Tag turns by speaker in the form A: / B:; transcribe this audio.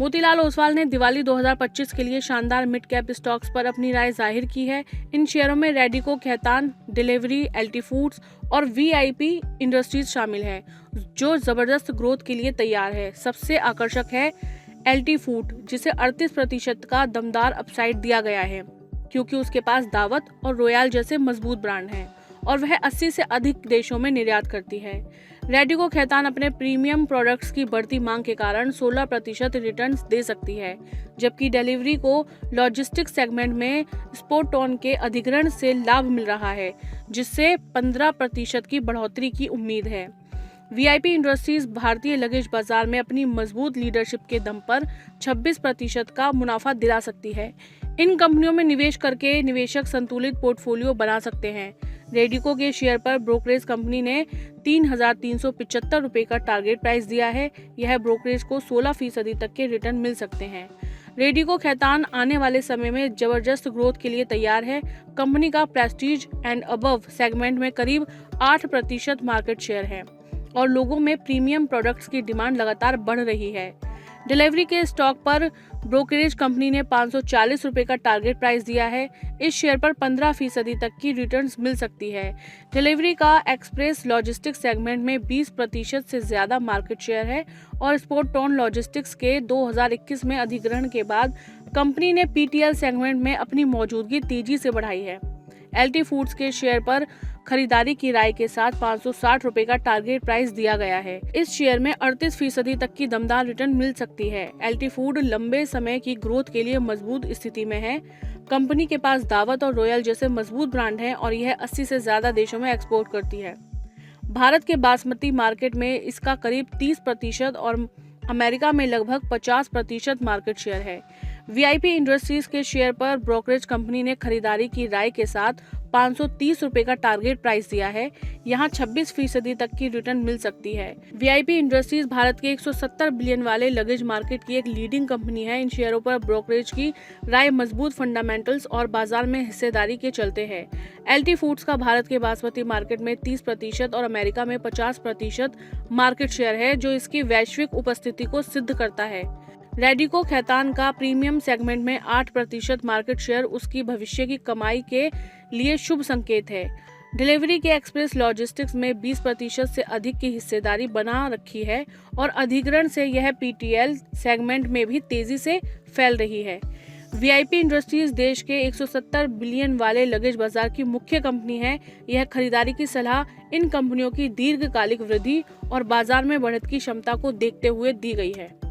A: मोतीलाल ओसवाल ने दिवाली 2025 के लिए शानदार मिड कैप स्टॉक्स पर अपनी राय जाहिर की है। इन शेयरों में Radico Khaitan, delivery, LT foods और वीआईपी इंडस्ट्रीज शामिल हैं, जो जबरदस्त ग्रोथ के लिए तैयार है। सबसे आकर्षक है एलटी फूड, जिसे 38% का दमदार अपसाइड दिया गया है, क्योंकि उसके पास दावत और रॉयल जैसे मजबूत ब्रांड हैं और वह 80 से अधिक देशों में निर्यात करती है। रेडिको खैतान अपने प्रीमियम प्रोडक्ट्स की बढ़ती मांग के कारण 16% रिटर्न्स दे सकती है, जबकि डिलीवरी को लॉजिस्टिक्स सेगमेंट में स्पोर्टोन के अधिग्रहण से लाभ मिल रहा है, जिससे 15% की बढ़ोतरी की उम्मीद है। वीआईपी इंडस्ट्रीज भारतीय लगेज बाजार में अपनी मजबूत लीडरशिप के दम पर 26% का मुनाफा दिला सकती है। इन कंपनियों में निवेश करके निवेशक संतुलित पोर्टफोलियो बना सकते हैं। रेडिको के शेयर पर ब्रोकरेज कंपनी ने 3,375 रुपए का टारगेट प्राइस दिया है। यह ब्रोकरेज को 16% तक के रिटर्न मिल सकते हैं। रेडिको खैतान आने वाले समय में जबरदस्त ग्रोथ के लिए तैयार है। कंपनी का प्रेस्टीज एंड अबव सेगमेंट में करीब 8% मार्केट शेयर है और लोगों में प्रीमियम प्रोडक्ट्स की डिमांड लगातार बढ़ रही है। डिलीवरी के स्टॉक पर ब्रोकरेज कंपनी ने 540 रुपए का टारगेट प्राइस दिया है। इस शेयर पर 15% तक की रिटर्न्स मिल सकती है। डिलीवरी का एक्सप्रेस लॉजिस्टिक्स सेगमेंट में 20% से ज्यादा मार्केट शेयर है और स्पोर्टोन लॉजिस्टिक्स के 2021 में अधिग्रहण के बाद कंपनी ने पीटीएल सेगमेंट में अपनी मौजूदगी तेजी से बढ़ाई है। एलटी फूड्स के शेयर पर खरीदारी की राय के साथ 560 रुपए का टारगेट प्राइस दिया गया है। इस शेयर में 38% तक की दमदार रिटर्न मिल सकती है। एलटी फूड लंबे समय की ग्रोथ के लिए मजबूत स्थिति में है। कंपनी के पास दावत और रॉयल जैसे मजबूत ब्रांड हैं और यह 80 से ज्यादा देशों में एक्सपोर्ट करती है। भारत के बासमती मार्केट में इसका करीब 30% और अमेरिका में लगभग 50% मार्केट शेयर है। वीआईपी इंडस्ट्रीज के शेयर पर ब्रोकरेज कंपनी ने खरीदारी की राय के साथ 530 रुपए का टारगेट प्राइस दिया है। यहाँ 26% तक की रिटर्न मिल सकती है। वीआईपी इंडस्ट्रीज भारत के 170 बिलियन वाले लगेज मार्केट की एक लीडिंग कंपनी है। इन शेयरों पर ब्रोकरेज की राय मजबूत फंडामेंटल्स और बाजार में हिस्सेदारी के चलते है। एलटी फूड्स का भारत के बासमती मार्केट में 30% और अमेरिका में 50% मार्केट शेयर है, जो इसकी वैश्विक उपस्थिति को सिद्ध करता है। रेडिको खैतान का प्रीमियम सेगमेंट में 8% मार्केट शेयर उसकी भविष्य की कमाई के लिए शुभ संकेत है। डिलीवरी के एक्सप्रेस लॉजिस्टिक्स में 20% से अधिक की हिस्सेदारी बना रखी है और अधिग्रहण से यह पीटीएल सेगमेंट में भी तेजी से फैल रही है। वीआईपी इंडस्ट्रीज देश के 170 बिलियन वाले लगेज बाजार की मुख्य कंपनी है। यह खरीदारी की सलाह इन कंपनियों की दीर्घकालिक वृद्धि और बाजार में बढ़त की क्षमता को देखते हुए दी गई है।